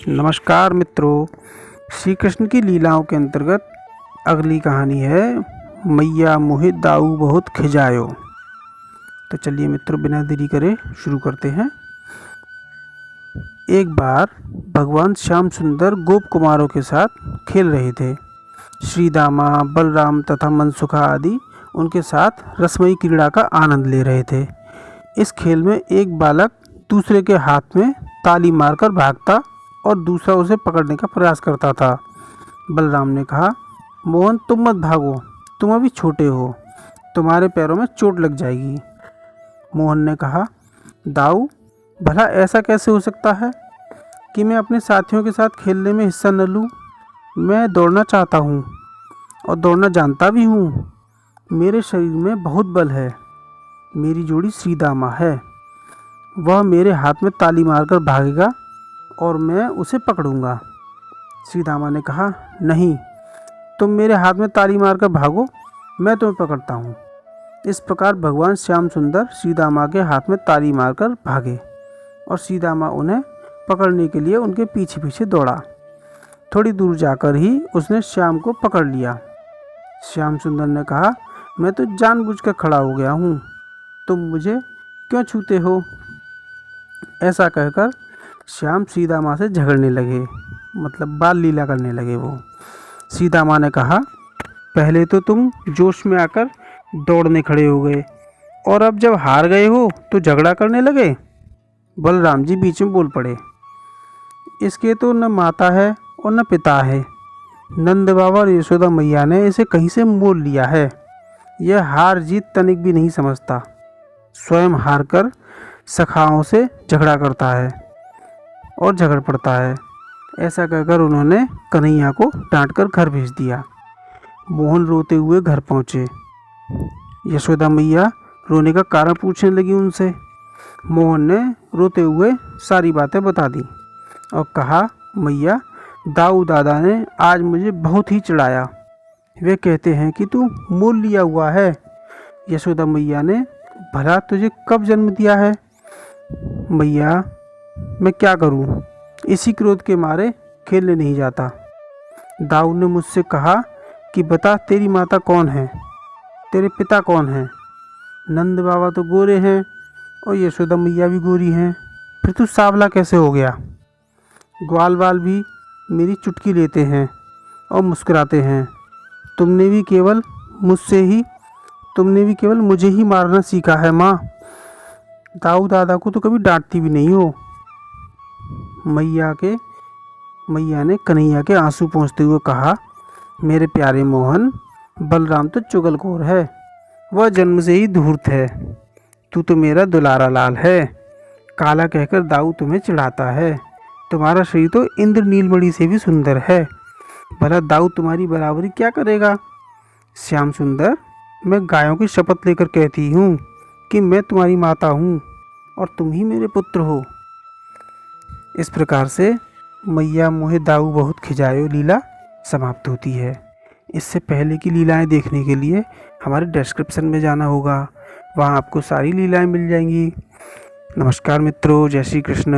नमस्कार मित्रों, श्री कृष्ण की लीलाओं के अंतर्गत अगली कहानी है मैया मोहे दाऊ बहुत खिजायो। तो चलिए मित्रों, बिना देरी करे शुरू करते हैं। एक बार भगवान श्याम सुंदर गोप कुमारों के साथ खेल रहे थे। श्री दामा, बलराम तथा मनसुखा आदि उनके साथ रसमयी क्रीड़ा का आनंद ले रहे थे। इस खेल में एक बालक दूसरे के हाथ में ताली मारकर भागता और दूसरा उसे पकड़ने का प्रयास करता था। बलराम ने कहा, मोहन तुम मत भागो, तुम अभी छोटे हो, तुम्हारे पैरों में चोट लग जाएगी। मोहन ने कहा, दाऊ, भला ऐसा कैसे हो सकता है कि मैं अपने साथियों के साथ खेलने में हिस्सा न लूं? मैं दौड़ना चाहता हूं और दौड़ना जानता भी हूं। मेरे शरीर में बहुत बल है। मेरी जोड़ी श्रीदामा है, वह मेरे हाथ में ताली मारकर भागेगा और मैं उसे पकड़ूंगा। श्रीदामा ने कहा, नहीं, तुम मेरे हाथ में ताली मारकर भागो, मैं तुम्हें पकड़ता हूँ। इस प्रकार भगवान श्याम सुंदर श्रीदामा के हाथ में ताली मारकर भागे और श्रीदामा उन्हें पकड़ने के लिए उनके पीछे पीछे दौड़ा। थोड़ी दूर जाकर ही उसने श्याम को पकड़ लिया। श्याम सुंदर ने कहा, मैं तो जानबूझकर खड़ा हो गया हूँ, तुम मुझे क्यों छूते हो? ऐसा कहकर श्याम श्रीदामा से झगड़ने लगे, मतलब बाल लीला करने लगे। वो श्रीदामा ने कहा, पहले तो तुम जोश में आकर दौड़ने खड़े हो गए और अब जब हार गए हो तो झगड़ा करने लगे। बलराम जी बीच में बोल पड़े, इसके तो न माता है और न पिता है। नंद बाबा और यशोदा मैया ने इसे कहीं से मोल लिया है। यह हार जीत तनिक भी नहीं समझता, स्वयं हार कर सखाओं से झगड़ा करता है और झगड़ पड़ता है। ऐसा कहकर उन्होंने कन्हैया को डांटकर घर भेज दिया। मोहन रोते हुए घर पहुँचे। यशोदा मैया रोने का कारण पूछने लगी उनसे। मोहन ने रोते हुए सारी बातें बता दी और कहा, मैया, दाऊ दादा ने आज मुझे बहुत ही चिढ़ाया। वे कहते हैं कि तू मोल लिया हुआ है। यशोदा मैया ने, भला तुझे कब जन्म दिया है? मैया, मैं क्या करूं? इसी क्रोध के मारे खेलने नहीं जाता। दाऊ ने मुझसे कहा कि बता, तेरी माता कौन है, तेरे पिता कौन हैं? नंद बाबा तो गोरे हैं और यशोदा मैया भी गोरी हैं, फिर तू सांवला कैसे हो गया? ग्वाल बाल भी मेरी चुटकी लेते हैं और मुस्कुराते हैं। तुमने भी केवल मुझे ही मारना सीखा है माँ। दाऊ दादा को तो कभी डांटती भी नहीं हो। मैया ने कन्हैया के आंसू पोंछते हुए कहा, मेरे प्यारे मोहन, बलराम तो चुगलखोर है, वह जन्म से ही धूर्त है। तू तो मेरा दुलारा लाल है। काला कहकर दाऊ तुम्हें चिढ़ाता है। तुम्हारा शरीर तो इंद्र नीलमणि से भी सुंदर है। भला दाऊ तुम्हारी बराबरी क्या करेगा? श्याम सुंदर, मैं गायों की शपथ लेकर कहती हूँ कि मैं तुम्हारी माता हूँ और तुम ही मेरे पुत्र हो। इस प्रकार से मैया मोहे दाऊ बहुत खिजायो लीला समाप्त होती है। इससे पहले की लीलाएं देखने के लिए हमारे डिस्क्रिप्शन में जाना होगा, वहाँ आपको सारी लीलाएं मिल जाएंगी। नमस्कार मित्रों, जय श्री कृष्ण।